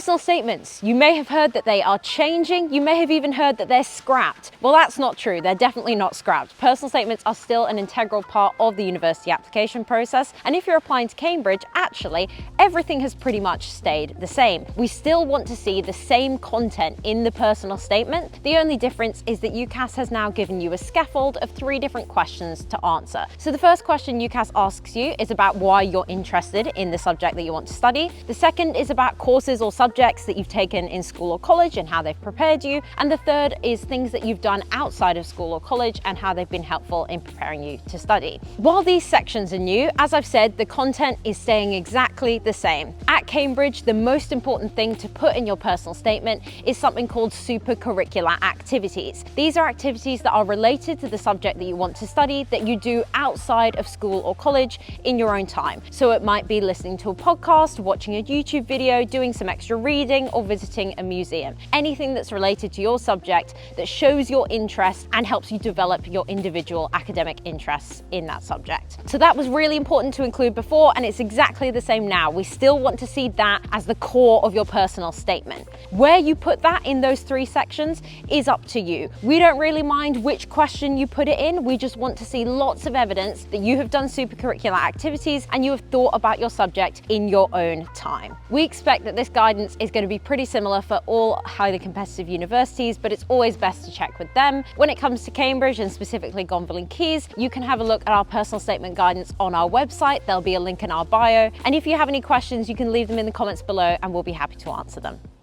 Personal statements. You may have heard that they are changing. You may have even heard that they're scrapped. Well, that's not true. They're definitely not scrapped. Personal statements are still an integral part of the university application process. And if you're applying to Cambridge, actually, everything has pretty much stayed the same. We still want to see the same content in the personal statement. The only difference is that UCAS has now given you a scaffold of 3 different questions to answer. So the first question UCAS asks you is about why you're interested in the subject that you want to study. The second is about courses or subjects that you've taken in school or college and how they've prepared you. And the third is things that you've done outside of school or college and how they've been helpful in preparing you to study. While these sections are new, as I've said, the content is staying exactly the same. At Cambridge, the most important thing to put in your personal statement is something called supercurricular activities. These are activities that are related to the subject that you want to study that you do outside of school or college in your own time. So it might be listening to a podcast, watching a YouTube video, doing some extra reading, or visiting a museum. Anything that's related to your subject that shows your interest and helps you develop your individual academic interests in that subject. So that was really important to include before, and it's exactly the same now. We still want to see that as the core of your personal statement. Where you put that in those 3 sections is up to you. We don't really mind which question you put it in. We just want to see lots of evidence that you have done supercurricular activities and you have thought about your subject in your own time. We expect that this guidance is going to be pretty similar for all highly competitive universities, but it's always best to check with them. When it comes to Cambridge and specifically Gonville and Keys, you can have a look at our personal statement guidance on our website. There'll be a link in our bio. And if you have any questions, you can leave them in the comments below and we'll be happy to answer them.